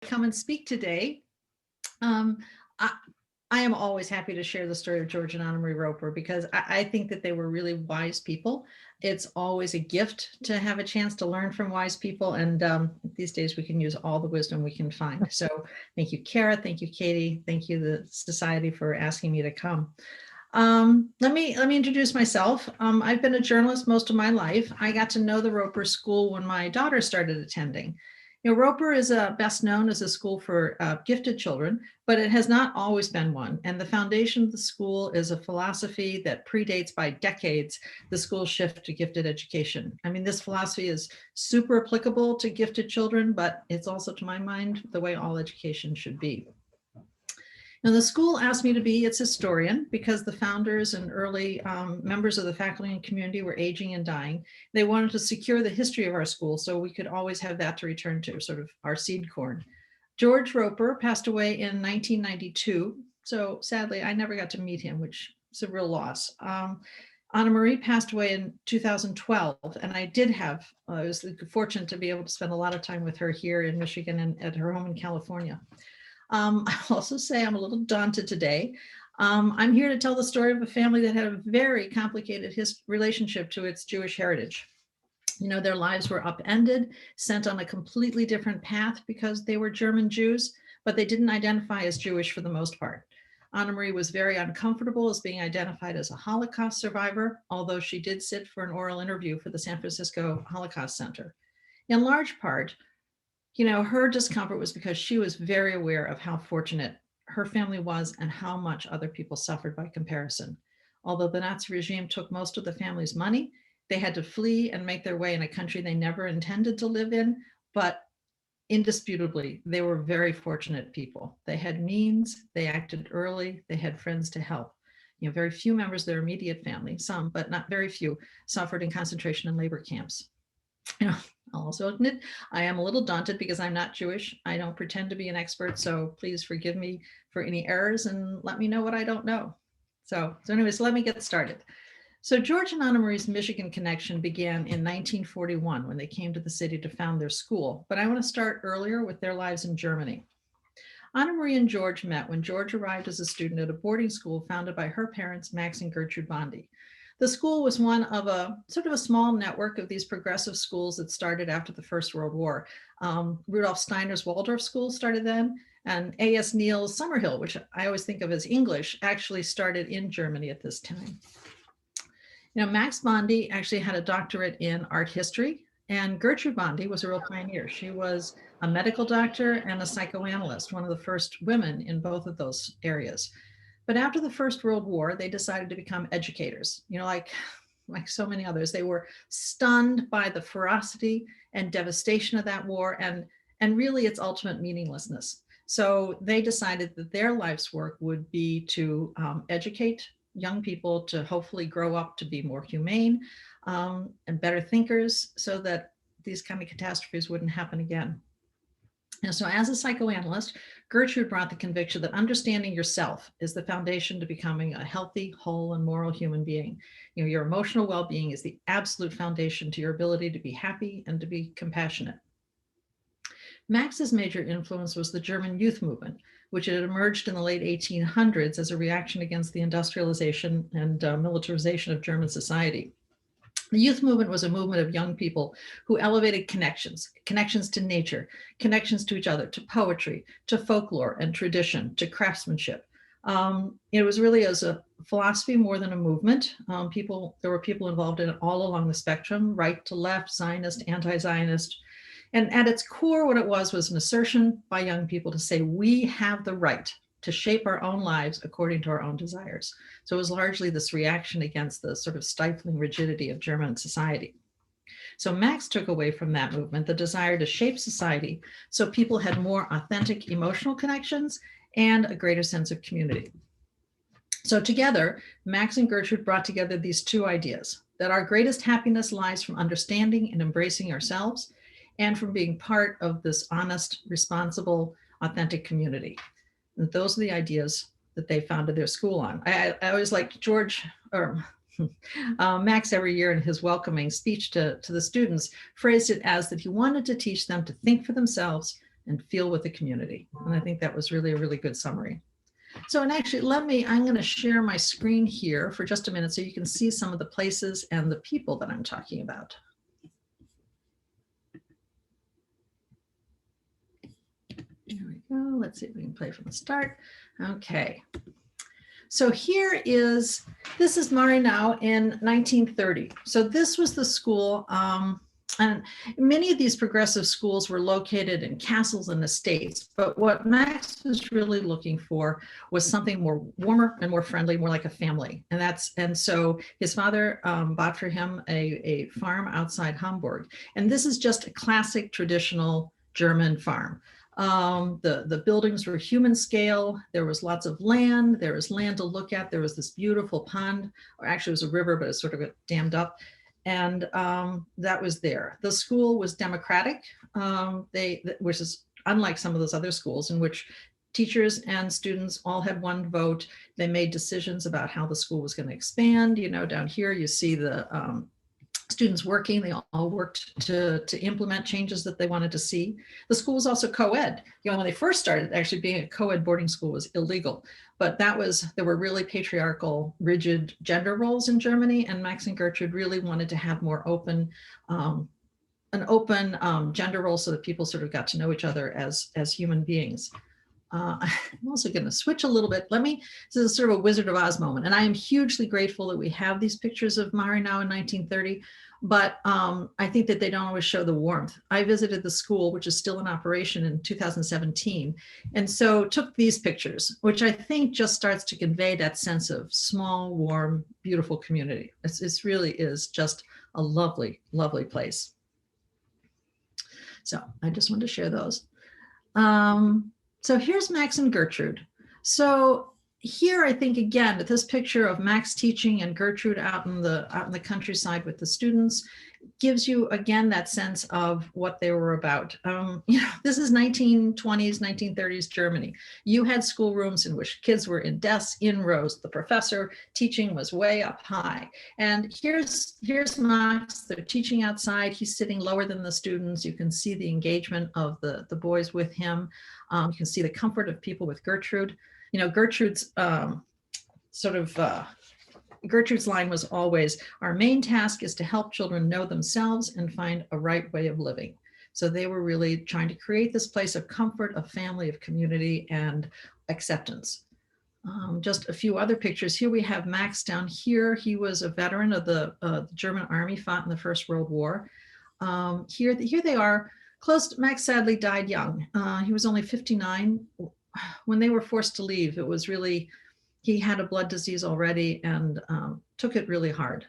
Come and speak today. Um, I, I am always happy to share the story of George and Annemarie Roeper because I think that they were really wise people. It's always a gift to have a chance to learn from wise people. And these days we can use all the wisdom we can find. So thank you, Kara. Thank you, Katie. Thank you, the Society, for asking me to come. Let me introduce myself. I've been a journalist most of my life. I got to know the Roeper School when my daughter started attending. Roeper is best known as a school for gifted children, but it has not always been one. And the foundation of the school is a philosophy that predates by decades the school's shift to gifted education. I mean, this philosophy is super applicable to gifted children, but it's also, to my mind, the way all education should be. Now, the school asked me to be its historian because the founders and early members of the faculty and community were aging and dying. They wanted to secure the history of our school so we could always have that to return to, sort of our seed corn. George Roeper passed away in 1992. So sadly, I never got to meet him, which is a real loss. Annemarie passed away in 2012, and I did have, I was fortunate to be able to spend a lot of time with her here in Michigan and at her home in California. I'll also say I'm a little daunted today. I'm here to tell the story of a family that had a very complicated relationship to its Jewish heritage. Their lives were upended, sent on a completely different path because they were German Jews, but they didn't identify as Jewish for the most part. Annemarie was very uncomfortable as being identified as a Holocaust survivor, although she did sit for an oral interview for the San Francisco Holocaust Center. In large part, her discomfort was because she was very aware of how fortunate her family was and how much other people suffered by comparison. Although the Nazi regime took most of the family's money, they had to flee and make their way in a country they never intended to live in. But indisputably, they were very fortunate people. They had means, they acted early, they had friends to help. Very few members of their immediate family, some, but not very few, suffered in concentration and labor camps. I'll also admit I am a little daunted because I'm not Jewish. I don't pretend to be an expert, so please forgive me for any errors and let me know what I don't know. So anyways, let me get started. So George and Annemarie's Michigan connection began in 1941 when they came to the city to found their school, but I want to start earlier with their lives in Germany. Annemarie and George met when George arrived as a student at a boarding school founded by her parents, Max and Gertrude Bondi. The school was one of a sort of a small network of these progressive schools that started after the First World War. Rudolf Steiner's Waldorf School started then, and A.S. Neal's Summerhill, which I always think of as English, actually started in Germany at this time. Max Bondi actually had a doctorate in art history, and Gertrude Bondi was a real pioneer. She was a medical doctor and a psychoanalyst, one of the first women in both of those areas. But after the First World War, they decided to become educators. Like so many others, they were stunned by the ferocity and devastation of that war and really its ultimate meaninglessness. So they decided that their life's work would be to educate young people to hopefully grow up to be more humane and better thinkers so that these kind of catastrophes wouldn't happen again. And so as a psychoanalyst, Gertrude brought the conviction that understanding yourself is the foundation to becoming a healthy, whole, and moral human being. Your emotional well-being is the absolute foundation to your ability to be happy and to be compassionate. Max's major influence was the German youth movement, which had emerged in the late 1800s as a reaction against the industrialization and militarization of German society. The youth movement was a movement of young people who elevated connections to nature, connections to each other, to poetry, to folklore and tradition, to craftsmanship. It was really as a philosophy more than a movement. There were people involved in it all along the spectrum, right to left, Zionist, anti-Zionist. And at its core, what it was an assertion by young people to say, we have the right to shape our own lives according to our own desires. So it was largely this reaction against the sort of stifling rigidity of German society. So Max took away from that movement the desire to shape society so people had more authentic emotional connections and a greater sense of community. So together, Max and Gertrude brought together these two ideas, that our greatest happiness lies from understanding and embracing ourselves and from being part of this honest, responsible, authentic community. And those are the ideas that they founded their school on. I always liked George, or Max every year in his welcoming speech to the students phrased it as that he wanted to teach them to think for themselves and feel with the community. And I think that was really a really good summary. So, and actually, I'm going to share my screen here for just a minute so you can see some of the places and the people that I'm talking about. Here we go. Let's see if we can play from the start. Okay. So this is Marienau in 1930. So this was the school, and many of these progressive schools were located in castles and estates, but what Max was really looking for was something more warmer and more friendly, more like a family. And so his father bought for him a farm outside Hamburg. And this is just a classic traditional German farm. The buildings were human scale. There was lots of land. There was land to look at. There was this beautiful pond, or actually it was a river, but it sort of got dammed up. And that was there. The school was democratic, which is unlike some of those other schools in which teachers and students all had one vote. They made decisions about how the school was going to expand. You know, down here you see the students working. They all worked to implement changes that they wanted to see. The school was also co-ed. You know, when they first started, actually being a co-ed boarding school was illegal, but there were really patriarchal, rigid gender roles in Germany, and Max and Gertrude really wanted to have more open, an open gender role so that people sort of got to know each other as human beings. I'm also going to switch a little bit. This is sort of a Wizard of Oz moment. And I am hugely grateful that we have these pictures of Marienau in 1930, but I think that they don't always show the warmth. I visited the school, which is still in operation, in 2017. And so took these pictures, which I think just starts to convey that sense of small, warm, beautiful community. It really is just a lovely, lovely place. So I just wanted to share those. So here's Max and Gertrude. So here, I think, again, this picture of Max teaching and Gertrude out in the countryside with the students gives you, again, that sense of what they were about. You know, this is 1920s, 1930s Germany. You had schoolrooms in which kids were in desks, in rows. The professor teaching was way up high. And here's Max. They're teaching outside. He's sitting lower than the students. You can see the engagement of the boys with him. You can see the comfort of people with Gertrude. You know, Gertrude's Gertrude's line was always, our main task is to help children know themselves and find a right way of living. So they were really trying to create this place of comfort, of family, of community, and acceptance. Just a few other pictures. Here we have Max down here. He was a veteran of the German army, fought in the First World War. Here they are. Max sadly died young. He was only 59. When they were forced to leave, it was really, he had a blood disease already and took it really hard,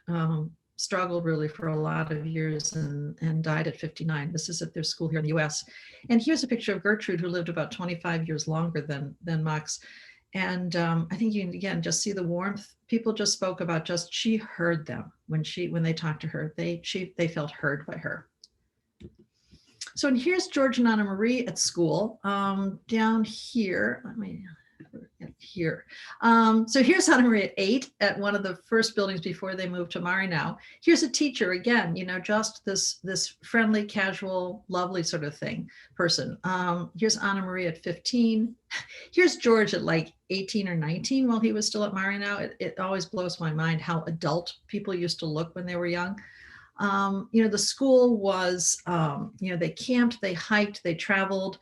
struggled really for a lot of years and died at 59. This is at their school here in the US. And here's a picture of Gertrude, who lived about 25 years longer than Max. And I think you can, again, just see the warmth. People just spoke about she heard them when they talked to her, they felt heard by her. So, and here's George and Annemarie at school. Down here, here. So here's Annemarie at 8 at one of the first buildings before they moved to Marienau. Here's a teacher, again, you know, just this friendly, casual, lovely sort of person. Here's Annemarie at 15. Here's George at like 18 or 19 while he was still at Marienau. It always blows my mind how adult people used to look when they were young. You know, the school was, you know, they camped, they hiked, they traveled.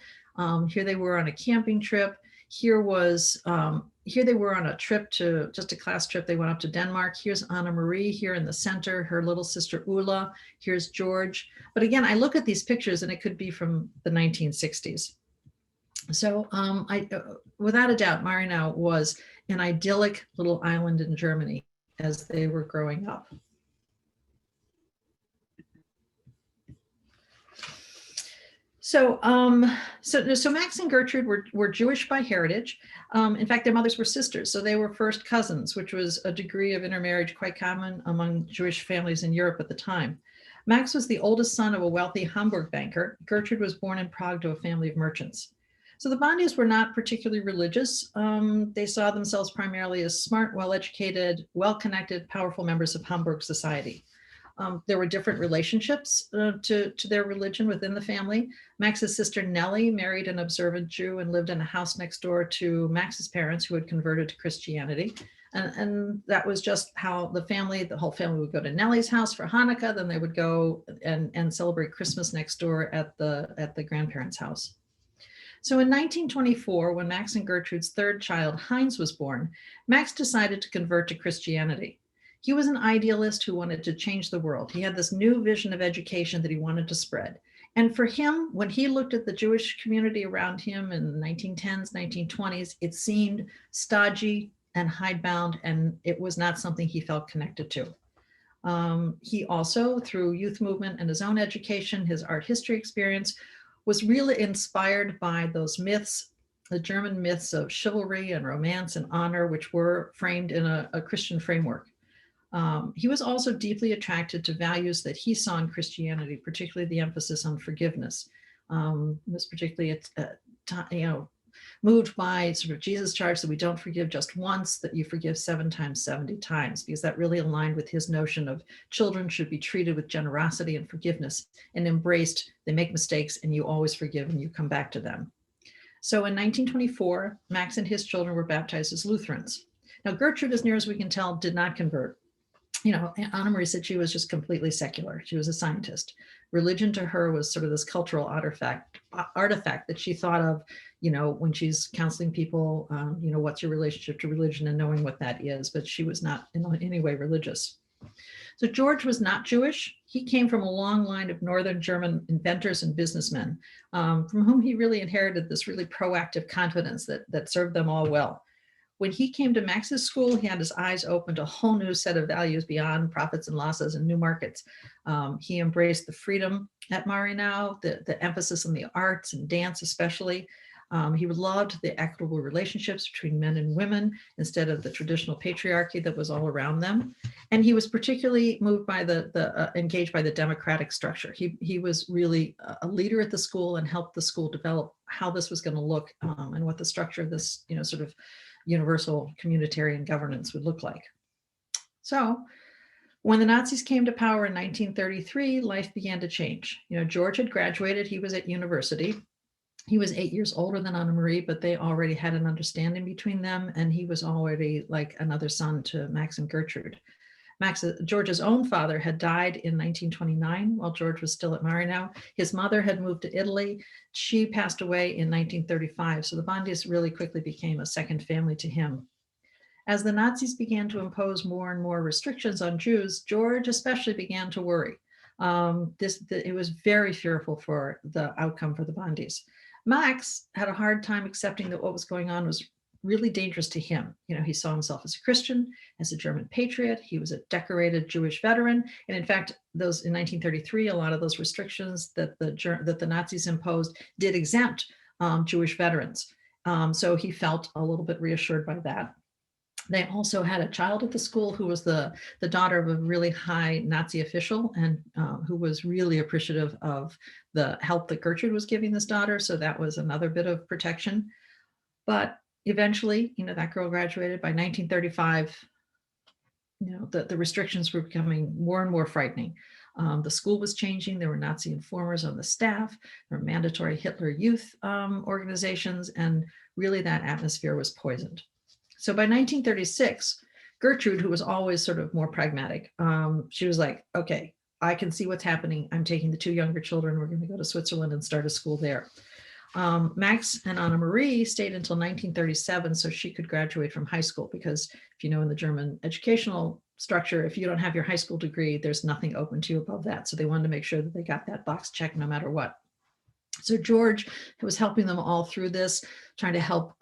Here they were on a camping trip. Here they were on a trip just a class trip. They went up to Denmark. Here's Annemarie here in the center, her little sister Ulla. Here's George. But again, I look at these pictures and it could be from the 1960s. So without a doubt, Marienau was an idyllic little island in Germany as they were growing up. So Max and Gertrude were Jewish by heritage. In fact, their mothers were sisters, so they were first cousins, which was a degree of intermarriage quite common among Jewish families in Europe at the time. Max was the oldest son of a wealthy Hamburg banker. Gertrude was born in Prague to a family of merchants. So the Bondys were not particularly religious. They saw themselves primarily as smart, well-educated, well-connected, powerful members of Hamburg society. There were different relationships to their religion within the family. Max's sister Nellie married an observant Jew and lived in a house next door to Max's parents, who had converted to Christianity. And that was just how the whole family would go to Nellie's house for Hanukkah. Then they would go and celebrate Christmas next door at the grandparents' house. So in 1924, when Max and Gertrude's third child, Heinz, was born, Max decided to convert to Christianity. He was an idealist who wanted to change the world. He had this new vision of education that he wanted to spread. And for him, when he looked at the Jewish community around him in the 1910s, 1920s, it seemed stodgy and hidebound, and it was not something he felt connected to. He also, through youth movement and his own education, his art history experience, was really inspired by those myths, the German myths of chivalry and romance and honor, which were framed in a Christian framework. He was also deeply attracted to values that he saw in Christianity, particularly the emphasis on forgiveness. Was particularly, moved by sort of Jesus' charge that we don't forgive just once, that you forgive 7 times, 70 times, because that really aligned with his notion of children should be treated with generosity and forgiveness and embraced. They make mistakes and you always forgive and you come back to them. So in 1924, Max and his children were baptized as Lutherans. Now, Gertrude, as near as we can tell, did not convert. Annemarie said she was just completely secular. She was a scientist. Religion to her was sort of this cultural artifact that she thought of, when she's counseling people, what's your relationship to religion and knowing what that is, but she was not in any way religious. So George was not Jewish. He came from a long line of Northern German inventors and businessmen, from whom he really inherited this really proactive confidence that served them all well. When he came to Max's school, he had his eyes open to a whole new set of values beyond profits and losses and new markets. He embraced the freedom at Marienau, the emphasis on the arts and dance especially. He loved the equitable relationships between men and women instead of the traditional patriarchy that was all around them. And he was particularly moved by engaged by the democratic structure. He was really a leader at the school and helped the school develop how this was going to look, and what the structure of this, sort of universal communitarian governance would look like. So when the Nazis came to power in 1933, life began to change. George had graduated. He was at university. He was 8 years older than Annemarie, but they already had an understanding between them, and he was already like another son to Max and Gertrude. George's own father had died in 1929 while George was still at Marienau. His mother had moved to Italy. She passed away in 1935, so the Bondis really quickly became a second family to him. As the Nazis began to impose more and more restrictions on Jews, George especially began to worry. It was very fearful for the outcome for the Bondis. Max had a hard time accepting that what was going on was really dangerous to him. He saw himself as a Christian, as a German patriot. He was a decorated Jewish veteran. And in fact, those in 1933, a lot of those restrictions that the Nazis imposed did exempt Jewish veterans. So he felt a little bit reassured by that. They also had a child at the school who was the daughter of a really high Nazi official, and who was really appreciative of the help that Gertrude was giving this daughter. So that was another bit of protection. But eventually, that girl graduated. By 1935, the restrictions were becoming more and more frightening. The school was changing. There were Nazi informers on the staff. There were mandatory Hitler Youth organizations, and really that atmosphere was poisoned. So by 1936, Gertrude, who was always sort of more pragmatic, she was like, okay, I can see what's happening. I'm taking the 2 younger children. We're going to go to Switzerland and start a school there. Max and Annemarie stayed until 1937 so she could graduate from high school, because if you know, in the German educational structure, if you don't have your high school degree, there's nothing open to you above that. So they wanted to make sure that they got that box checked no matter what. So George was helping them all through this, trying to help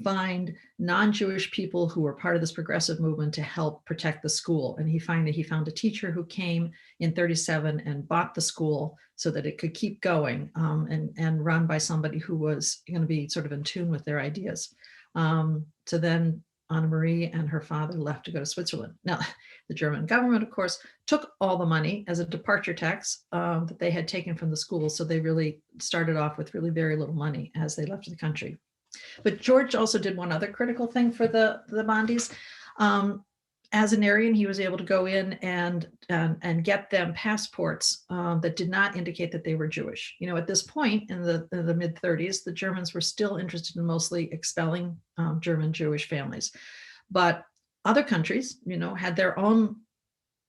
find non-Jewish people who were part of this progressive movement to help protect the school. And he found a teacher who came in 37 and bought the school so that it could keep going, and run by somebody who was going to be sort of in tune with their ideas. So then Annemarie and her father left to go to Switzerland. Now, the German government, of course, took all the money as a departure tax that they had taken from the school. So they really started off with really very little money as they left the country. But George also did one other critical thing for the Bondis. as an Aryan, he was able to go in and get them passports that did not indicate that they were Jewish. At this point in the mid 30s, the Germans were still interested in mostly expelling German Jewish families, but other countries, had their own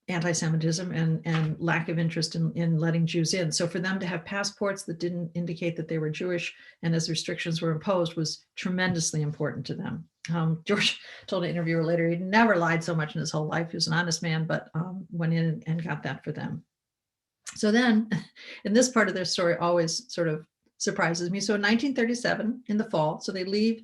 anti-Semitism and lack of interest in letting Jews in. So for them to have passports that didn't indicate that they were Jewish, and as restrictions were imposed, was tremendously important to them. George told an interviewer later he'd never lied so much in his whole life. He was an honest man, but went in and got that for them. So then, and this part of their story always sort of surprises me. So in 1937, in the fall, so they leave.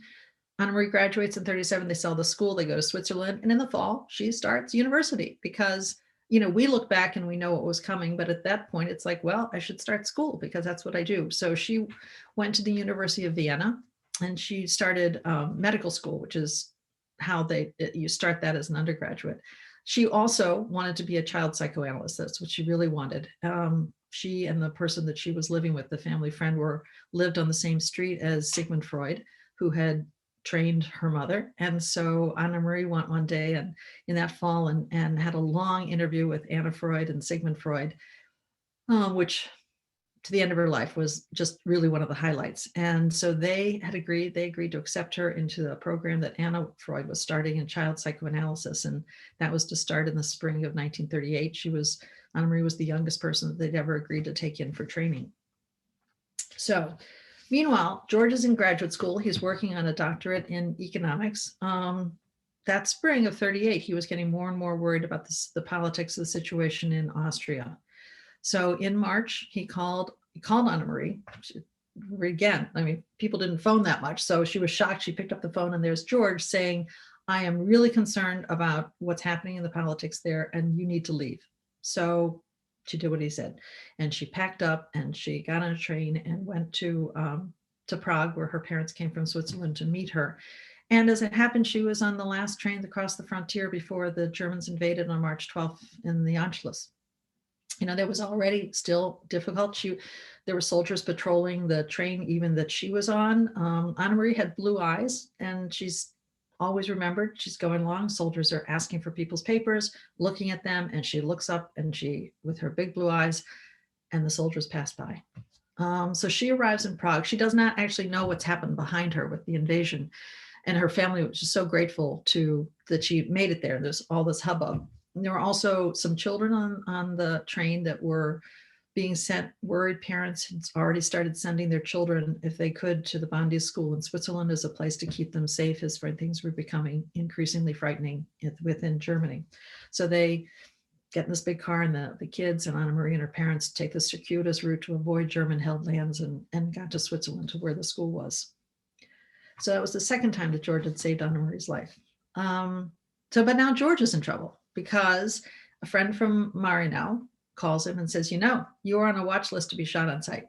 Annemarie graduates in 37. They sell the school. They go to Switzerland. And in the fall, she starts university because, we look back and we know what was coming. But at that point, it's like, well, I should start school because that's what I do. So she went to the University of Vienna and she started medical school, which is how you start that as an undergraduate. She also wanted to be a child psychoanalyst. That's what she really wanted. She and the person that she was living with, the family friend, lived on the same street as Sigmund Freud, who had trained her mother. And so Annemarie went one day and in that fall and had a long interview with Anna Freud and Sigmund Freud, which to the end of her life was just really one of the highlights. And so they agreed to accept her into a program that Anna Freud was starting in child psychoanalysis. And that was to start in the spring of 1938. Annemarie was the youngest person that they'd ever agreed to take in for training. So meanwhile, George is in graduate school. He's working on a doctorate in economics. That spring of 38, he was getting more and more worried about the politics of the situation in Austria. So in March, he called Annemarie. Again, people didn't phone that much. So she was shocked. She picked up the phone and there's George saying, I am really concerned about what's happening in the politics there and you need to leave. So she did what he said, and she packed up and she got on a train and went to Prague, where her parents came from Switzerland, to meet her. And as it happened, she was on the last train to cross the frontier before the Germans invaded on March 12th in the Anschluss. There was already still difficult. There were soldiers patrolling the train even that she was on. Annemarie had blue eyes, and she's always remembered she's going along. Soldiers are asking for people's papers, looking at them, and she looks up and with her big blue eyes, and the soldiers pass by. So she arrives in Prague. She does not actually know what's happened behind her with the invasion. And her family was just so grateful that she made it there. There's all this hubbub. And there were also some children on the train that were being sent. Worried parents had already started sending their children, if they could, to the Bondi School in Switzerland as a place to keep them safe, as things were becoming increasingly frightening within Germany. So they get in this big car, and the kids and Annemarie and her parents take the circuitous route to avoid German-held lands and got to Switzerland, to where the school was. So that was the second time that George had saved Annemarie's life. But now George is in trouble because a friend from Marino calls him and says, you're on a watch list to be shot on sight.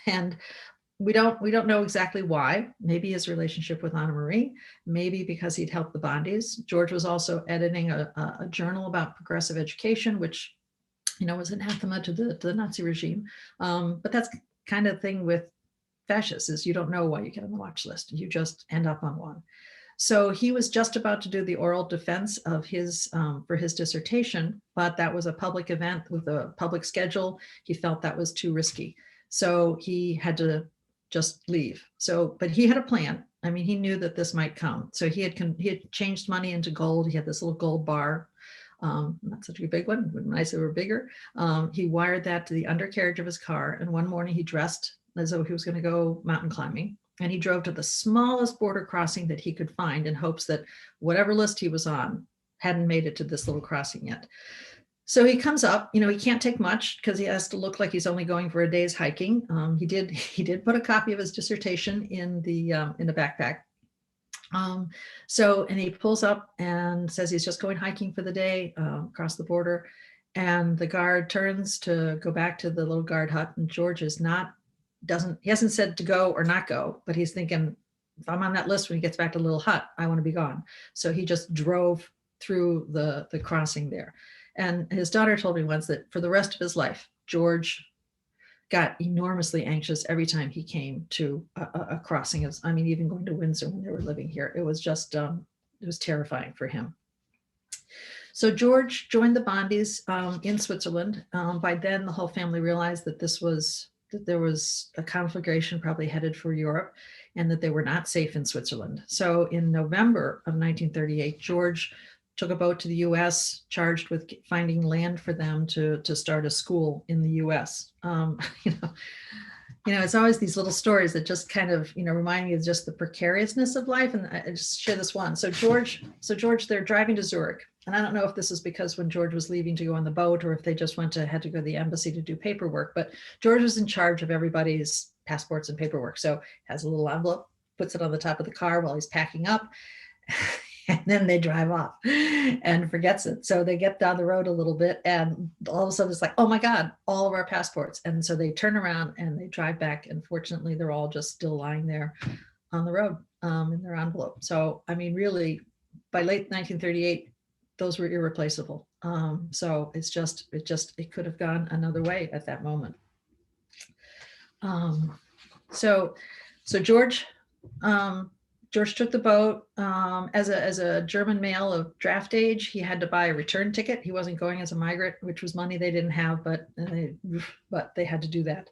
And we don't know exactly why. Maybe his relationship with Annemarie, maybe because he'd helped the Bondis. George was also editing a journal about progressive education, which, was anathema to the Nazi regime. But that's kind of thing with fascists, is you don't know why you get on the watch list. You just end up on one. So he was just about to do the oral defense of for his dissertation, but that was a public event with a public schedule. He felt that was too risky. So he had to just leave. But he had a plan. He knew that this might come. So he had changed money into gold. He had this little gold bar, not such a big one, but nice they were bigger. He wired that to the undercarriage of his car. And one morning he dressed as though he was going to go mountain climbing. And he drove to the smallest border crossing that he could find in hopes that whatever list he was on hadn't made it to this little crossing yet. So he comes up, he can't take much because he has to look like he's only going for a day's hiking. He did put a copy of his dissertation in the backpack. And he pulls up and says he's just going hiking for the day across the border. And the guard turns to go back to the little guard hut, and George he hasn't said to go or not go, but he's thinking, if I'm on that list when he gets back to the little hut, I want to be gone. So he just drove through the crossing there. And his daughter told me once that for the rest of his life, George got enormously anxious every time he came to a crossing. Even going to Windsor when they were living here, it was just, it was terrifying for him. So George joined the Bondis in Switzerland. By then, the whole family realized that that there was a conflagration probably headed for Europe, and that they were not safe in Switzerland. So in November of 1938, George took a boat to the U.S., charged with finding land for them to start a school in the U.S. You know, it's always these little stories that just kind of, remind me of just the precariousness of life. And I just share this one. So George, they're driving to Zurich. And I don't know if this is because when George was leaving to go on the boat, or if they just had to go to the embassy to do paperwork, but George was in charge of everybody's passports and paperwork. So has a little envelope, puts it on the top of the car while he's packing up. And then they drive off and forgets it. So they get down the road a little bit, and all of a sudden it's like, oh my God, all of our passports. And so they turn around and they drive back. And fortunately, they're all just still lying there on the road in their envelope. So, I mean, really, by late 1938, those were irreplaceable. So it could have gone another way at that moment. So George, George took the boat as a German male of draft age. He had to buy a return ticket. He wasn't going as a migrant, which was money they didn't have, but they had to do that.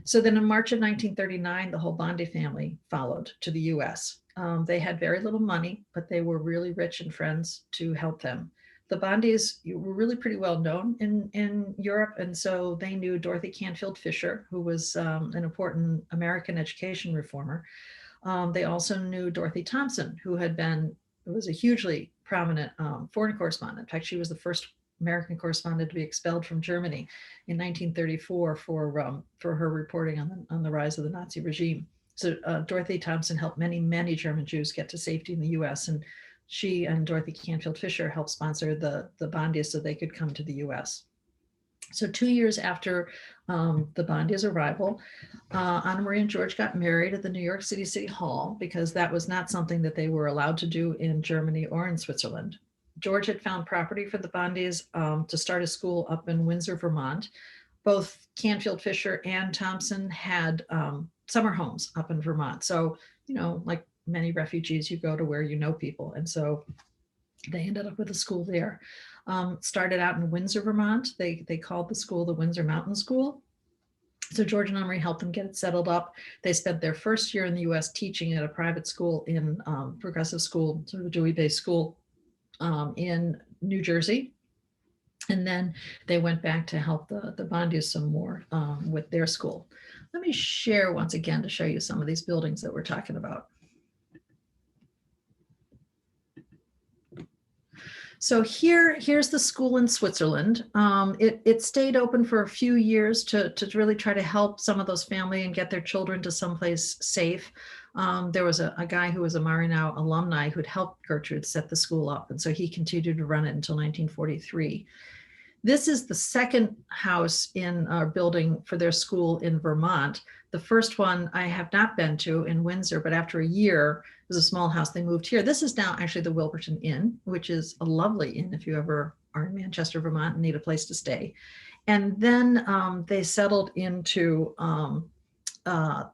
So then in March of 1939, the whole Bondi family followed to the US. They had very little money, but they were really rich and friends to help them. The Bondis were really pretty well known in Europe, and so they knew Dorothy Canfield Fisher, who was an important American education reformer. They also knew Dorothy Thompson, who was a hugely prominent foreign correspondent. In fact, she was the first American correspondent to be expelled from Germany in 1934 for her reporting on the rise of the Nazi regime. So Dorothy Thompson helped many German Jews get to safety in the U.S., and she and Dorothy Canfield Fisher helped sponsor the Bondis so they could come to the U.S. So 2 years after the Bondis' arrival, Annemarie and George got married at the New York City Hall, because that was not something that they were allowed to do in Germany or in Switzerland. George had found property for the Bondis to start a school up in Windsor, Vermont. Both Canfield Fisher and Thompson had summer homes up in Vermont. So, like many refugees, you go to where you know people. And so they ended up with a school there. Started out in Windsor, Vermont. They called the school the Windsor Mountain School. So George and Annemarie helped them get it settled up. They spent their first year in the U.S. teaching at a private school in progressive school, sort of a Dewey-based school in New Jersey. And then they went back to help the Bondis some more with their school. Let me share once again to show you some of these buildings that we're talking about. So here's the school in Switzerland. It stayed open for a few years to really try to help some of those families and get their children to someplace safe. There was a guy who was a Marino alumni who'd helped Gertrude set the school up. And so he continued to run it until 1943. This is the second house in our building for their school in Vermont. The first one I have not been to in Windsor, but after a year, it was a small house, they moved here. This is now actually the Wilburton Inn, which is a lovely inn if you ever are in Manchester, Vermont and need a place to stay. And then they settled into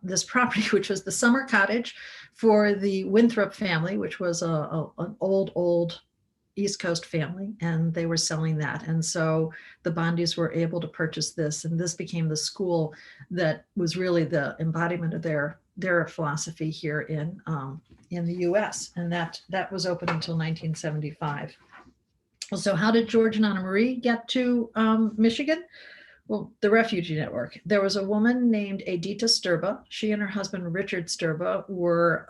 this property, which was the summer cottage for the Winthrop family, which was an old East Coast family, and they were selling that. And so the Bondis were able to purchase this, and this became the school that was really the embodiment of their philosophy here in the U.S. And that was open until 1975. So how did George and Annemarie get to Michigan? Well, the Refugee Network. There was a woman named Edita Sturba. She and her husband, Richard Sturba, were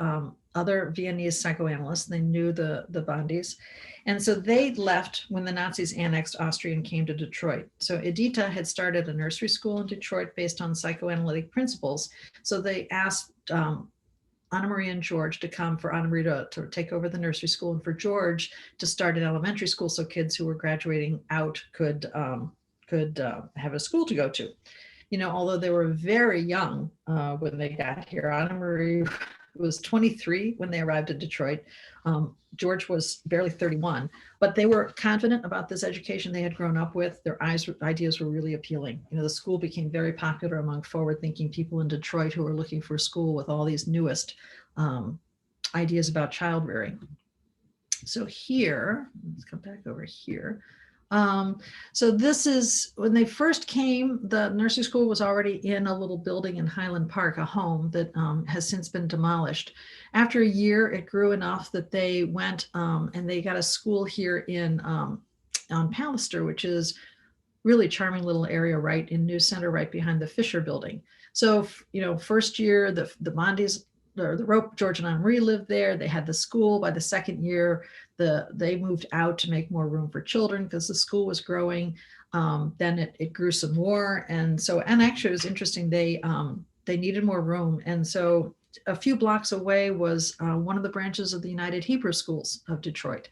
other Viennese psychoanalysts. They knew the Bondis. And so they left when the Nazis annexed Austria and came to Detroit. So Edita had started a nursery school in Detroit based on psychoanalytic principles. So they asked Annemarie and George to come, for Annemarie to take over the nursery school, and for George to start an elementary school so kids who were graduating out could have a school to go to. Although they were very young when they got here. Annemarie was 23 when they arrived in Detroit. George was barely 31, but they were confident about this education they had grown up with. Their ideas were really appealing. The school became very popular among forward-thinking people in Detroit who were looking for a school with all these newest ideas about child rearing. So here, let's come back over here. So this is when they first came, the nursery school was already in a little building in Highland Park, a home that has since been demolished. After a year, it grew enough that they went and they got a school here in on Pallister, which is really charming little area right in New Center, right behind the Fisher building. So, first year, the Mondis, the Rope, George and Annemarie lived there. They had the school. By the second year, they moved out to make more room for children because the school was growing. Then it grew some more. And actually it was interesting. They needed more room. And so a few blocks away was one of the branches of the United Hebrew Schools of Detroit.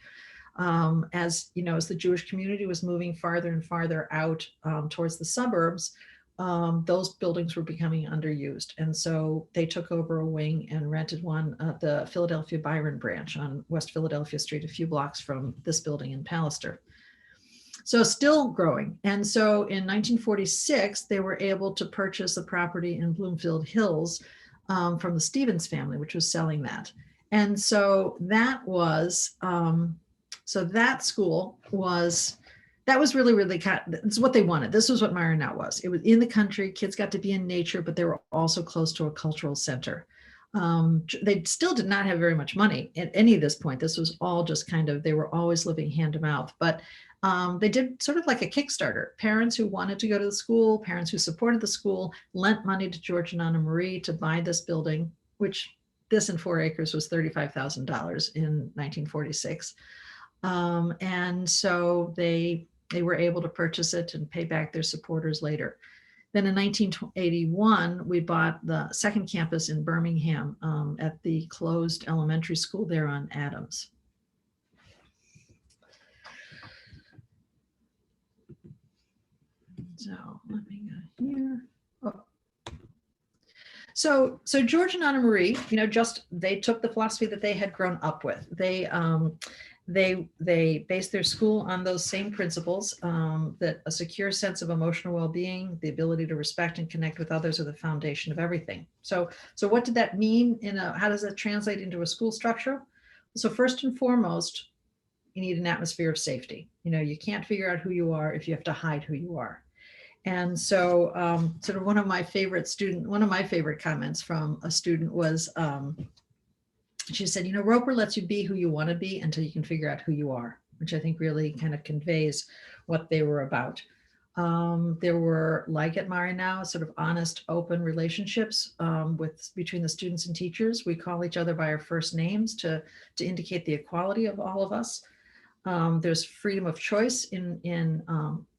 As the Jewish community was moving farther and farther out towards the suburbs, those buildings were becoming underused. And so they took over a wing and rented one at the Philadelphia Byron branch on West Philadelphia Street, a few blocks from this building in Pallister. So still growing. And so in 1946, they were able to purchase a property in Bloomfield Hills from the Stevens family, which was selling that. And so that was, that school was, that was really, really it's what they wanted. This was what Marcia was. It was in the country, kids got to be in nature, but they were also close to a cultural center. They still did not have very much money at any of this point. This was all just they were always living hand to mouth, but they did sort of like a Kickstarter. Parents who wanted to go to the school, parents who supported the school, lent money to George and Annemarie to buy this building, which this in 4 acres was $35,000 in 1946. And so they were able to purchase it and pay back their supporters later. Then in 1981, we bought the second campus in Birmingham at the closed elementary school there on Adams. So let me go here. Oh. So George and Annemarie, they took the philosophy that they had grown up with. They based their school on those same principles, that a secure sense of emotional well-being, the ability to respect and connect with others are the foundation of everything. So what did that mean? How does that translate into a school structure? So first and foremost, you need an atmosphere of safety. You can't figure out who you are if you have to hide who you are. And so sort of one of my favorite comments from a student was, she said, Roeper lets you be who you want to be until you can figure out who you are, which I think really kind of conveys what they were about. There were, like at Marcia now, sort of honest, open relationships between the students and teachers. We call each other by our first names to indicate the equality of all of us. There's freedom of choice in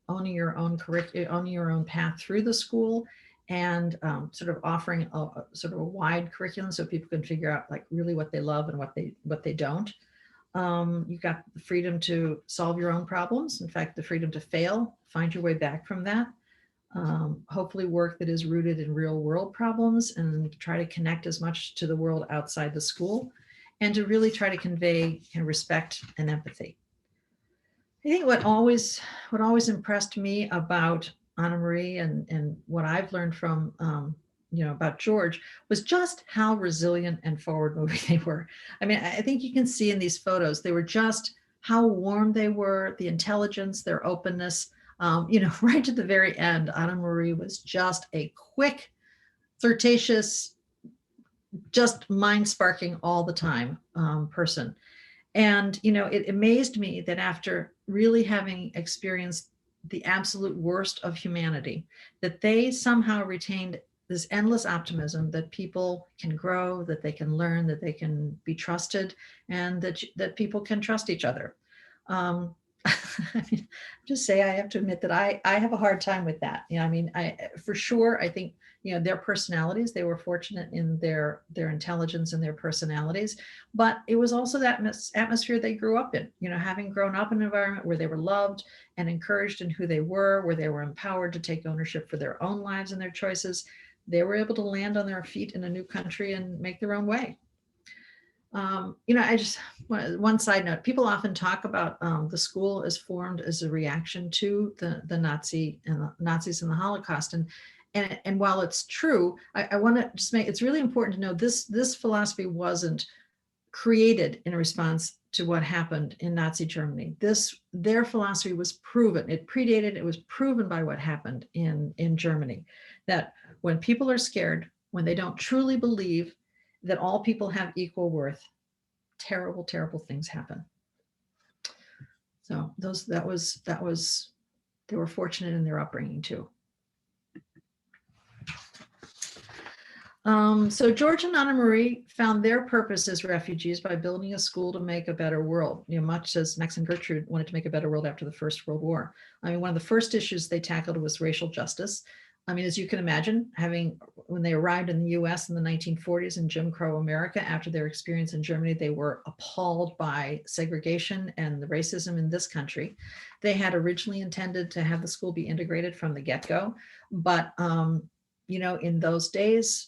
owning your own curriculum, owning your own path through the school, and sort of offering a wide curriculum so people can figure out like really what they love and what they don't. You've got the freedom to solve your own problems. In fact, the freedom to fail, find your way back from that. Hopefully work that is rooted in real world problems and try to connect as much to the world outside the school, and to really try to convey respect and empathy. I think what always impressed me about Annemarie and what I've learned from, about George was just how resilient and forward moving they were. I mean, I think you can see in these photos, they were just how warm they were, the intelligence, their openness, right to the very end. Annemarie was just a quick, flirtatious, just mind sparking all the time person. And, it amazed me that after really having experienced the absolute worst of humanity, that they somehow retained this endless optimism that people can grow, that they can learn, that they can be trusted, and that people can trust each other. I mean, just say, I have to admit that I have a hard time with that. For sure, I think, their personalities, they were fortunate in their intelligence and their personalities, but it was also that atmosphere they grew up in, having grown up in an environment where they were loved and encouraged in who they were, where they were empowered to take ownership for their own lives and their choices. They were able to land on their feet in a new country and make their own way. I just, one side note, people often talk about the school as formed as a reaction to the Nazis and the Holocaust. And while it's true, I want to just it's really important to know this philosophy wasn't created in response to what happened in Nazi Germany. Their philosophy was proven. It predated, it was proven by what happened in Germany, that when people are scared, when they don't truly believe that all people have equal worth, terrible, terrible things happen. So they were fortunate in their upbringing too. So George and Annemarie found their purpose as refugees by building a school to make a better world, much as Max and Gertrude wanted to make a better world after the First World War. One of the first issues they tackled was racial justice. As you can imagine, when they arrived in the US in the 1940s in Jim Crow America, after their experience in Germany, they were appalled by segregation and the racism in this country. They had originally intended to have the school be integrated from the get-go, but in those days,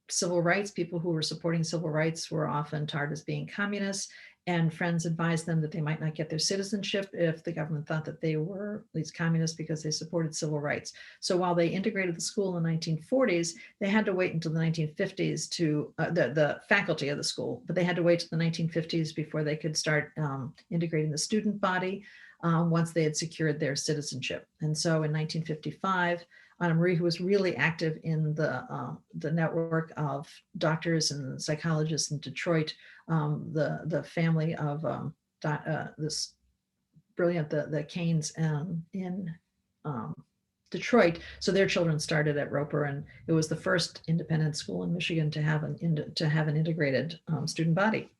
civil rights, people who were supporting civil rights were often tarred as being communists, and friends advised them that they might not get their citizenship if the government thought that they were these communists because they supported civil rights. So while they integrated the school in the 1940s, they had to wait until the 1950s to, the faculty of the school, but they had to wait till the 1950s before they could start integrating the student body once they had secured their citizenship. And so in 1955, Annemarie, who was really active in the network of doctors and psychologists in Detroit, the family of this brilliant, the Canes in Detroit. So their children started at Roeper, and it was the first independent school in Michigan to have an integrated student body.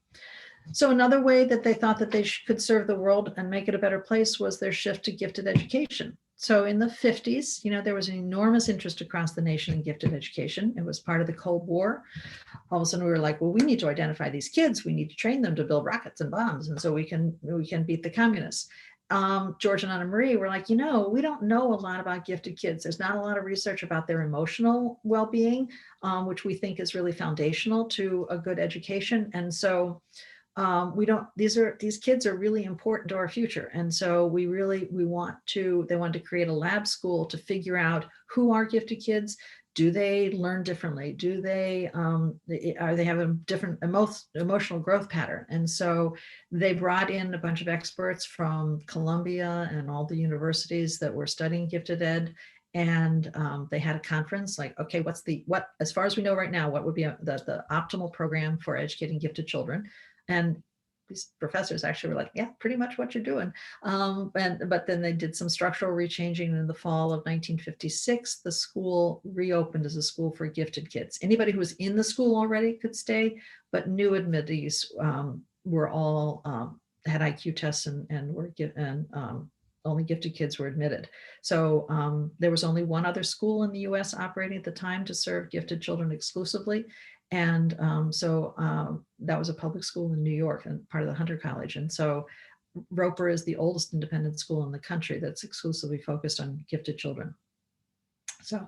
So another way that they thought that they could serve the world and make it a better place was their shift to gifted education. So in the 50s, there was an enormous interest across the nation in gifted education. It was part of the Cold War. All of a sudden we were like, well, we need to identify these kids. We need to train them to build rockets and bombs. And so we can beat the communists. George and Annemarie were like, we don't know a lot about gifted kids. There's not a lot of research about their emotional well-being, which we think is really foundational to a good education. And so these kids are really important to our future. And so they wanted to create a lab school to figure out who are gifted kids. Do they learn differently? Do they have a different emotional growth pattern? And so they brought in a bunch of experts from Columbia and all the universities that were studying gifted ed. And they had a conference like, okay, as far as we know right now, what would be the optimal program for educating gifted children? And these professors actually were like, yeah, pretty much what you're doing. But then they did some structural rechanging. In the fall of 1956, the school reopened as a school for gifted kids. Anybody who was in the school already could stay, but new admittees were all had IQ tests and were only gifted kids were admitted. So there was only one other school in the US operating at the time to serve gifted children exclusively. And so that was a public school in New York and part of the Hunter College. And so Roeper is the oldest independent school in the country that's exclusively focused on gifted children. So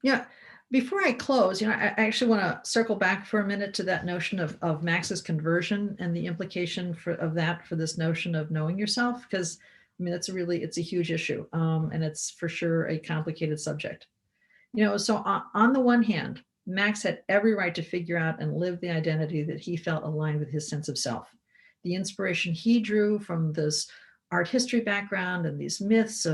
yeah, before I close, I actually want to circle back for a minute to that notion of Max's conversion and the implication of that for this notion of knowing yourself, because it's a huge issue, and it's for sure a complicated subject. So on the one hand, Max had every right to figure out and live the identity that he felt aligned with his sense of self. The inspiration he drew from this art history background and these myths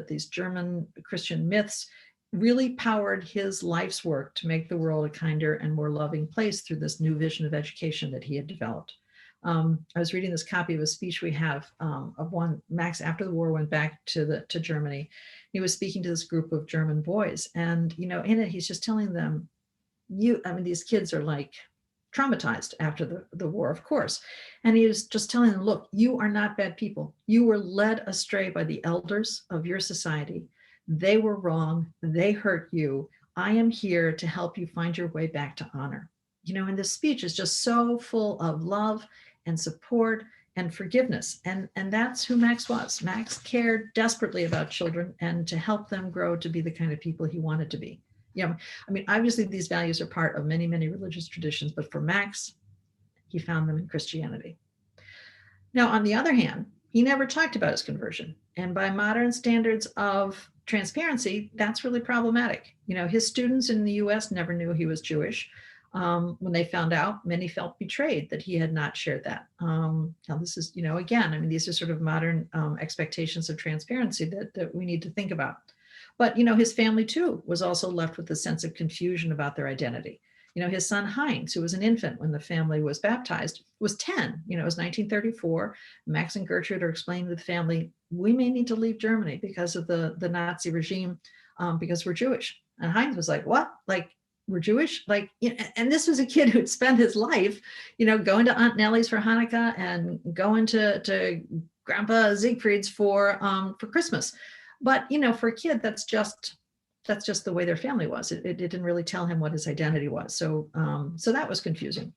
these German Christian myths really powered his life's work to make the world a kinder and more loving place through this new vision of education that he had developed. I was reading this copy of a speech we have of one Max after the war went back to Germany. He was speaking to this group of German boys, and in it he's just telling them, these kids are like traumatized after the war, of course. And he was just telling them, look, you are not bad people. You were led astray by the elders of your society. They were wrong. They hurt you. I am here to help you find your way back to honor. And this speech is just so full of love and support and forgiveness. And that's who Max was. Max cared desperately about children and to help them grow to be the kind of people he wanted to be. Obviously these values are part of many, many religious traditions, but for Max, he found them in Christianity. Now, on the other hand, he never talked about his conversion. And by modern standards of transparency, that's really problematic. His students in the US never knew he was Jewish. When they found out, many felt betrayed that he had not shared that. Now this is, again, I mean, these are sort of modern expectations of transparency that we need to think about. But, his family too was also left with a sense of confusion about their identity. His son Heinz, who was an infant when the family was baptized, was 10. It was 1934. Max and Gertrude are explaining to the family, we may need to leave Germany because of the Nazi regime, because we're Jewish. And Heinz was like, what? Like, we're Jewish? Like, and this was a kid who'd spent his life, going to Aunt Nellie's for Hanukkah and going to Grandpa Siegfried's for Christmas. But, for a kid, that's just the way their family was. It didn't really tell him what his identity was. So that was confusing.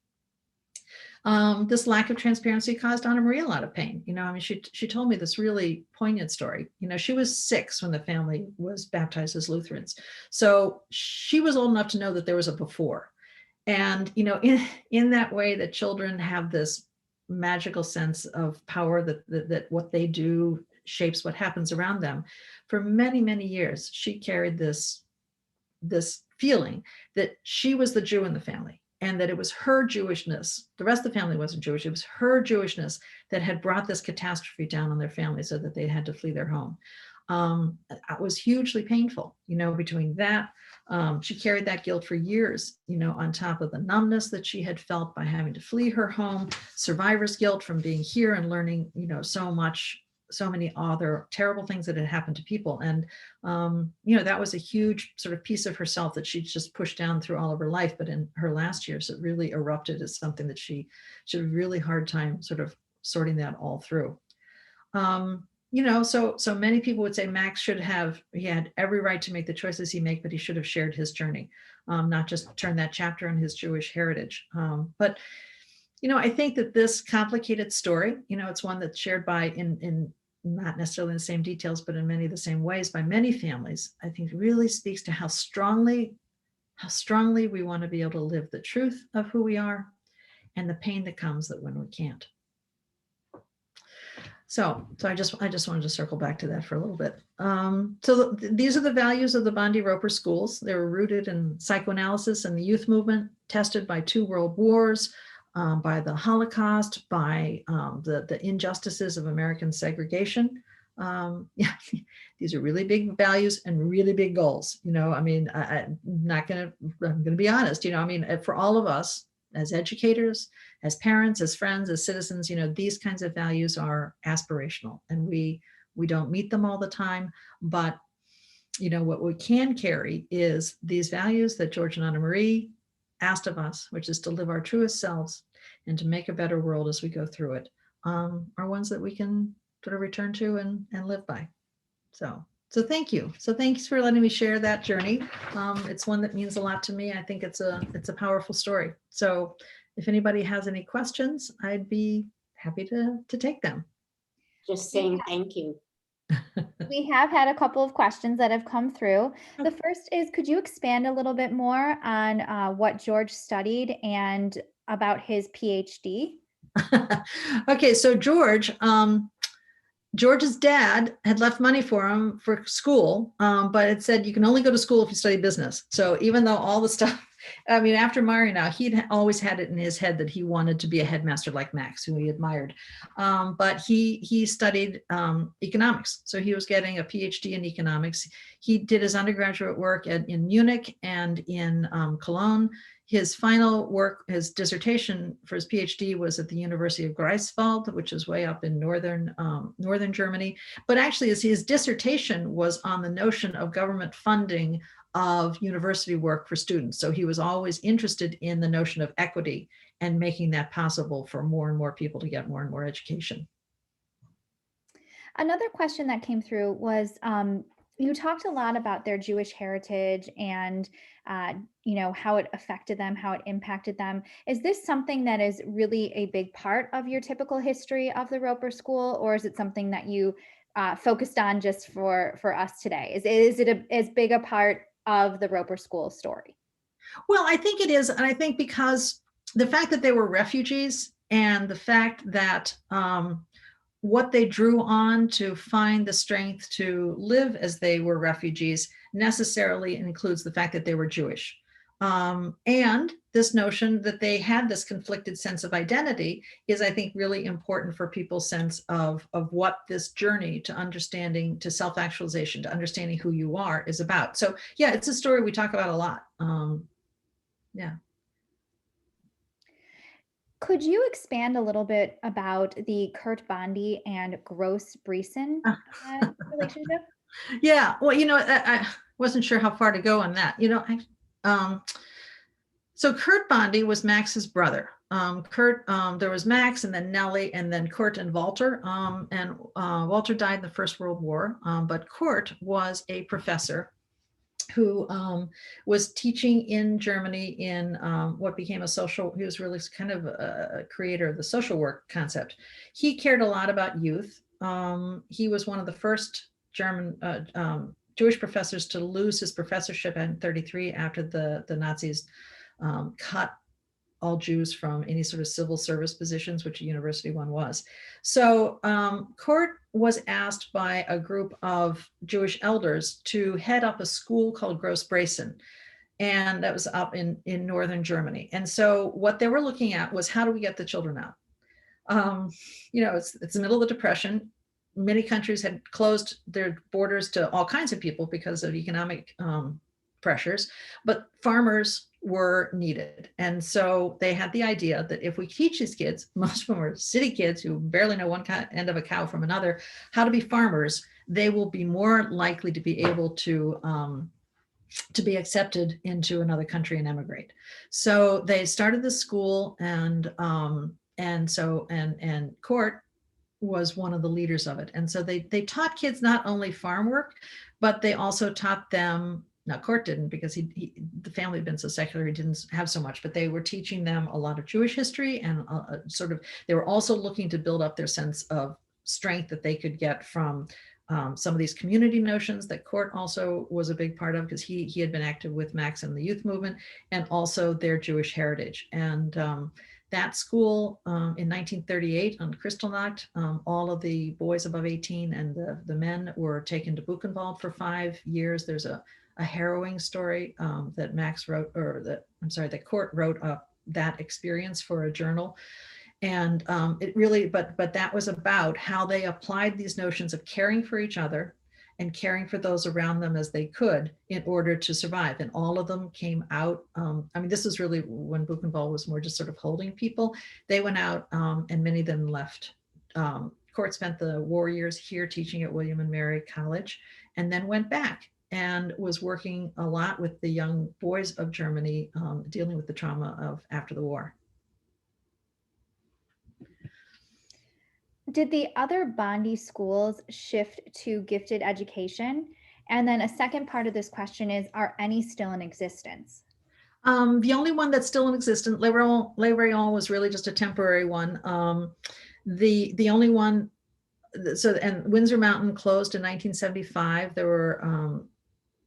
This lack of transparency caused Annemarie a lot of pain. I mean, she told me this really poignant story. She was 6 when the family was baptized as Lutherans. So she was old enough to know that there was a before. And, in that way that children have this magical sense of power, that what they do shapes what happens around them. For many, many years, she carried this feeling that she was the Jew in the family, and that it was her Jewishness. The rest of the family wasn't Jewish. It was her Jewishness that had brought this catastrophe down on their family so that they had to flee their home. It was hugely painful, between that. She carried that guilt for years, on top of the numbness that she had felt by having to flee her home, survivor's guilt from being here and learning, so many other terrible things that had happened to people. And, that was a huge sort of piece of herself that she just pushed down through all of her life. But in her last years, it really erupted as something that she had a really hard time sort of sorting that all through. So many people would say Max he had every right to make the choices he made, but he should have shared his journey, not just turn that chapter on his Jewish heritage. But I think that this complicated story, it's one that's shared by in not necessarily in the same details, but in many of the same ways by many families. I think really speaks to how strongly we want to be able to live the truth of who we are, and the pain that comes that when we can't. So I just wanted to circle back to that for a little bit. So these are the values of the Bondi Roeper schools. They were rooted in psychoanalysis and the youth movement, tested by 2 world wars, by the Holocaust, by the injustices of American segregation. These are really big values and really big goals. I mean, I'm going to be honest, I mean, for all of us as educators, as parents, as friends, as citizens, these kinds of values are aspirational, and we don't meet them all the time. But, what we can carry is these values that George and Annemarie asked of us, which is to live our truest selves and to make a better world as we go through it, are ones that we can sort of return to and live by. So thank you. So thanks for letting me share that journey. It's one that means a lot to me. I think it's a powerful story. So if anybody has any questions, I'd be happy to take them. Just saying thank you. We have had a couple of questions that have come through. The first is, could you expand a little bit more on what George studied and about his PhD? Okay, so George's dad had left money for him for school, but it said you can only go to school if you study business. So even though all the stuff, I mean, after Marcia now, he'd always had it in his head that he wanted to be a headmaster like Max, who he admired. But he studied economics. So he was getting a PhD in economics. He did his undergraduate work in Munich and in Cologne. His final work, his dissertation for his PhD, was at the University of Greifswald, which is way up in northern Germany. But actually, his dissertation was on the notion of government funding of university work for students. So he was always interested in the notion of equity and making that possible for more and more people to get more and more education. Another question that came through was, you talked a lot about their Jewish heritage and, how it affected them, how it impacted them. Is this something that is really a big part of your typical history of the Roeper School, or is it something that you focused on just for us today? Is it as big a part of the Roeper School story? Well, I think it is. And I think because the fact that they were refugees and the fact that what they drew on to find the strength to live as they were refugees necessarily includes the fact that they were Jewish. And this notion that they had this conflicted sense of identity is, I think, really important for people's sense of what this journey to understanding, to self-actualization, to understanding who you are is about. So yeah, it's a story we talk about a lot. Yeah. Could you expand a little bit about the Kurt Bondy and Gross Breeson relationship? Yeah, well, I wasn't sure how far to go on that. So Kurt Bondy was Max's brother. There was Max, and then Nellie, and then Kurt and Walter. And Walter died in the First World War, but Kurt was a professor who was teaching in Germany in what became he was really kind of a creator of the social work concept. He cared a lot about youth. He was one of the first German Jewish professors to lose his professorship in 1933 after the Nazis cut all Jews from any sort of civil service positions, which a university one was. So Kurt was asked by a group of Jewish elders to head up a school called Gross Breeson, and that was up in northern Germany. And so what they were looking at was, how do we get the children out? It's the middle of the Depression. Many countries had closed their borders to all kinds of people because of economic pressures, but farmers were needed. And so they had the idea that if we teach these kids, most of them are city kids who barely know one end of a cow from another, how to be farmers, they will be more likely to be able to be accepted into another country and emigrate. So they started the school, and Kurt was one of the leaders of it. And so they taught kids not only farm work, but they also taught them. Now, Kurt didn't, because the family had been so secular, he didn't have so much, but they were teaching them a lot of Jewish history, and they were also looking to build up their sense of strength that they could get from some of these community notions that Kurt also was a big part of, because he had been active with Max in the youth movement, and also their Jewish heritage. And that school in 1938 on Kristallnacht, all of the boys above 18 and the men were taken to Buchenwald for 5 years. There's a harrowing story that Max wrote, that Kurt wrote that experience for a journal. And it really, but that was about how they applied these notions of caring for each other and caring for those around them as they could in order to survive. And all of them came out. This is really when Buchenwald was more just sort of holding people. They went out, and many of them left. Kurt spent the war years here teaching at William and Mary College, and then went back and was working a lot with the young boys of Germany, dealing with the trauma of after the war. Did the other Bondy schools shift to gifted education? And then a second part of this question is, are any still in existence? The only one that's still in existence, Le Rayon, was really just a temporary one. The only one, and Windsor Mountain closed in 1975. There were,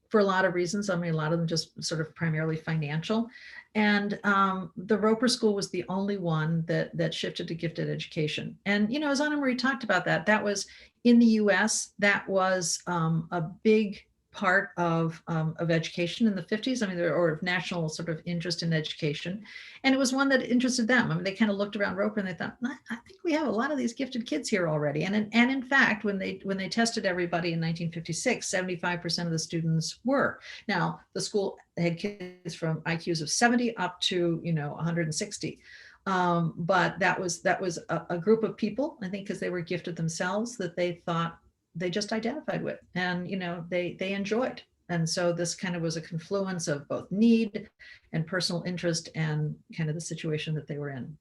for a lot of reasons. A lot of them just sort of primarily financial. And the Roeper School was the only one that shifted to gifted education. And, as Annemarie talked about, that was in the US, that was a big part of education in the 50s. Or of national sort of interest in education. And it was one that interested them. They kind of looked around Roeper and they thought, I think we have a lot of these gifted kids here already. And in fact, when they tested everybody in 1956, 75% of the students were. Now, the school had kids from IQs of 70 up to 160. But that was a group of people, I think, because they were gifted themselves, that they thought they just identified with, and they enjoyed. And so this kind of was a confluence of both need and personal interest and kind of the situation that they were in.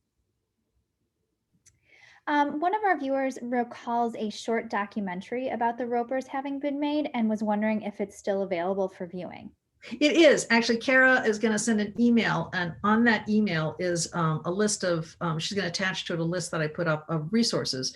One of our viewers recalls a short documentary about the Ropers having been made and was wondering if it's still available for viewing. It is. Actually, Kara is going to send an email, and on that email is a list of, she's going to attach to it a list that I put up of resources.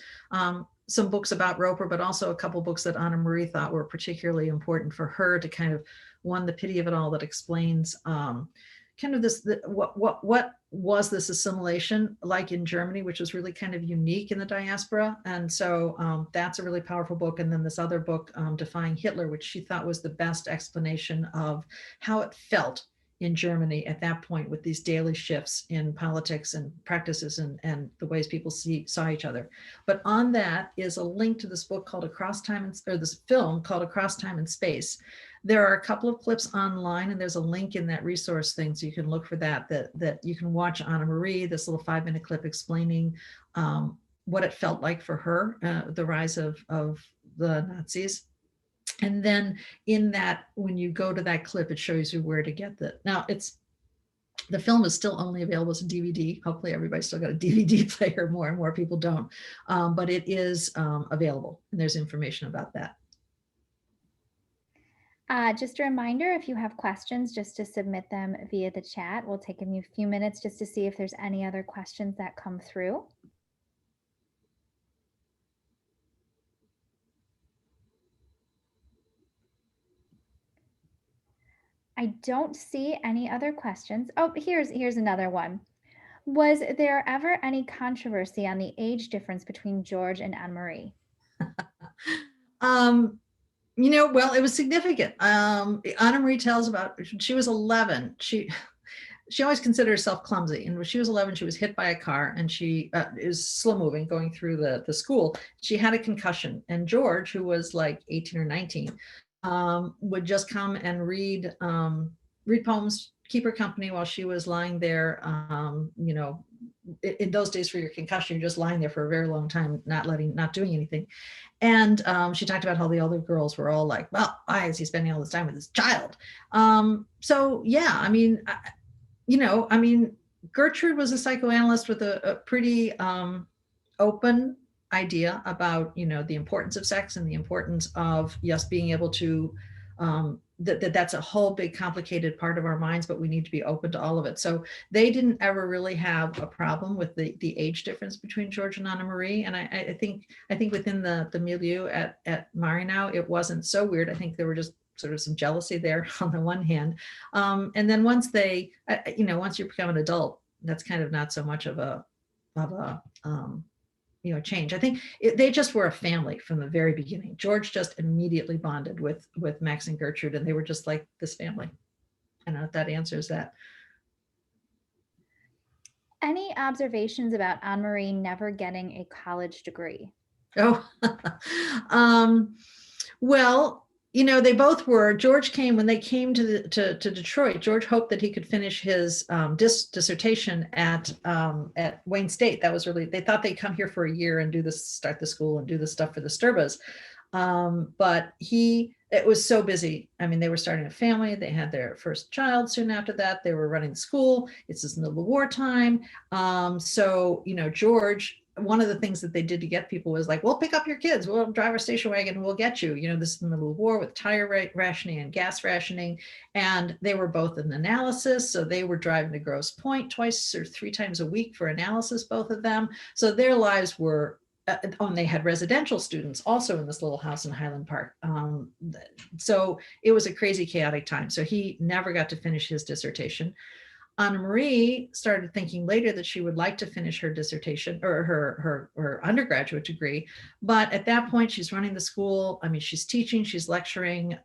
Some books about Roeper, but also a couple books that Annemarie thought were particularly important for her to kind of, one, the pity of it all, that explains kind of this, what was this assimilation like in Germany, which was really kind of unique in the diaspora. And so that's a really powerful book. And then this other book, Defying Hitler, which she thought was the best explanation of how it felt in Germany at that point with these daily shifts in politics and practices and the ways people saw each other. But on that is a link to this book called Across Time and, or this film called Across Time and Space. There are a couple of clips online, and there's a link in that resource thing, so you can look for that you can watch Annemarie, this little 5-minute clip explaining what it felt like for her, the rise of the Nazis. And then in that, when you go to that clip, it shows you where to get that. Now, the film is still only available as a DVD. Hopefully everybody's still got a DVD player. More and more people don't. But it is available, and there's information about that. Just a reminder, if you have questions, just to submit them via the chat. We'll take a few minutes just to see if there's any other questions that come through. I don't see any other questions. Oh, here's another one. Was there ever any controversy on the age difference between George and Annemarie? Well, it was significant. Annemarie tells about, she was 11. She always considered herself clumsy, and when she was 11, she was hit by a car, and she is slow moving going through the school. She had a concussion, and George, who was like 18 or 19, would just come and read poems, keep her company while she was lying there. In those days for your concussion, you're just lying there for a very long time, not doing anything. And she talked about how the other girls were all like, well, why is he spending all this time with this child? So yeah, I mean, Gertrude was a psychoanalyst with a pretty open idea about, the importance of sex and the importance of, yes, being able to, that's a whole big complicated part of our minds, but we need to be open to all of it. So they didn't ever really have a problem with the age difference between George and Annemarie. And I think within the milieu at Marienau, it wasn't so weird. I think there were just sort of some jealousy there on the one hand. And then once once you become an adult, that's kind of not so much of a change. I think they just were a family from the very beginning. George just immediately bonded with Max and Gertrude, and they were just like this family. I don't know if that answers that. Any observations about Annemarie never getting a college degree? Oh, well, they both were. George came when they came to Detroit. George hoped that he could finish his dissertation at Wayne State. That was really, they thought they'd come here for a year and start the school and do the stuff for the Sturbas. But it was so busy. I mean, they were starting a family. They had their first child soon after that. They were running the school. It's just in the middle of wartime. So, George, one of the things that they did to get people was like, we'll pick up your kids. We'll drive our station wagon and we'll get you. This is in the middle of war with tire rationing and gas rationing. And they were both in analysis. So they were driving to Grosse Pointe 2 or 3 times a week for analysis, both of them. So their lives were, and they had residential students also in this little house in Highland Park. So it was a crazy, chaotic time. So he never got to finish his dissertation. Annemarie started thinking later that she would like to finish her dissertation or her undergraduate degree. But at that point, she's running the school. I mean, she's teaching, she's lecturing.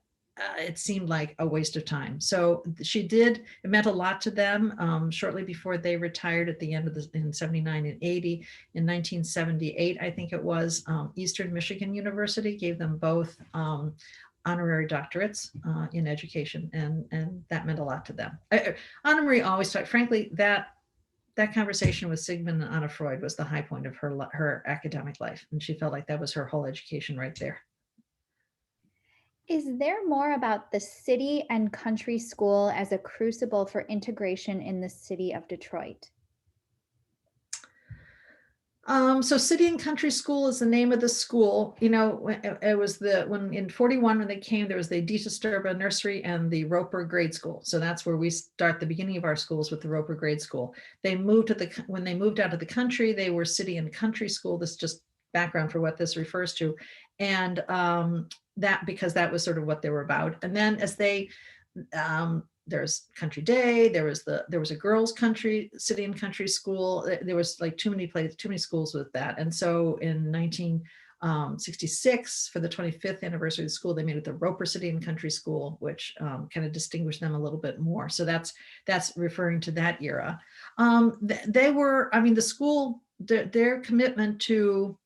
It seemed like a waste of time. So it meant a lot to them. Shortly before they retired at the end of in 79 and 80, in 1978, I think it was, Eastern Michigan University gave them both honorary doctorates in education, and that meant a lot to them. Annemarie always talked, frankly, that conversation with Sigmund and Anna Freud was the high point of her academic life, and she felt like that was her whole education right there. Is there more about the city and country school as a crucible for integration in the city of Detroit? So City and Country School is the name of the school. It was when in 41, when they came, there was the Dita Sturba Nursery and the Roeper Grade School. So that's where we start the beginning of our schools, with the Roeper Grade School. When they moved out of the country, they were City and Country School. This is just background for what this refers to. And because that was sort of what they were about. And then as they, there's Country Day, there was a girls' country, City and Country School. There was like too many schools with that. And so in 66 for the 25th anniversary of the school. They made it the Roeper City and Country School, which kind of distinguished them a little bit more. So that's referring to that era. They were, I mean, the school, their commitment to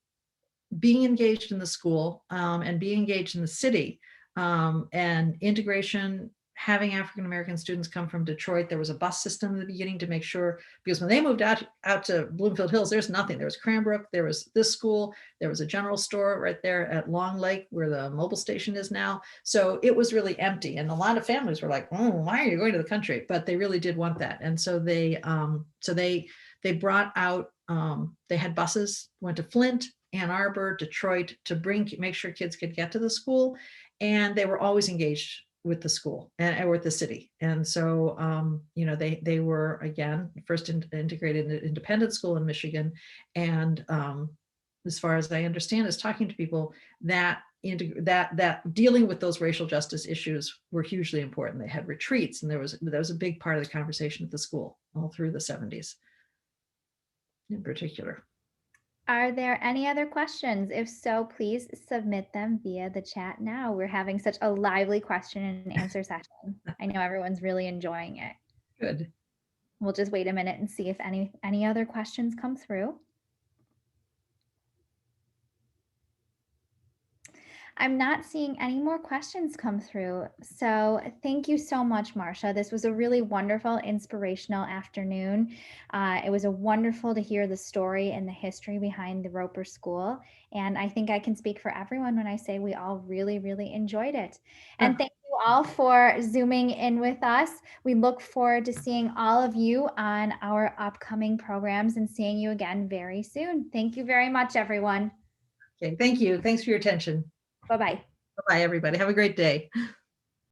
being engaged in the school and being engaged in the city and integration, having African-American students come from Detroit. There was a bus system in the beginning to make sure, because when they moved out to Bloomfield Hills, there's nothing. There was Cranbrook, there was this school, there was a general store right there at Long Lake where the mobile station is now. So it was really empty. And a lot of families were like, oh, why are you going to the country? But they really did want that. And so they brought out, they had buses, went to Flint, Ann Arbor, Detroit to make sure kids could get to the school. And they were always engaged with the school and with the city. And so, they were, again, first integrated in an independent school in Michigan. And as far as I understand, is talking to people that dealing with those racial justice issues were hugely important. They had retreats, and that was a big part of the conversation at the school all through the 70s in particular. Are there any other questions? If so, please submit them via the chat now. We're having such a lively question and answer session. I know everyone's really enjoying it. Good. We'll just wait a minute and see if any other questions come through. I'm not seeing any more questions come through. So thank you so much, Marcia. This was a really wonderful, inspirational afternoon. It was wonderful to hear the story and the history behind the Roeper School. And I think I can speak for everyone when I say we all really, really enjoyed it. And thank you all for Zooming in with us. We look forward to seeing all of you on our upcoming programs and seeing you again very soon. Thank you very much, everyone. Okay, thank you. Thanks for your attention. Bye-bye. Bye, everybody. Have a great day.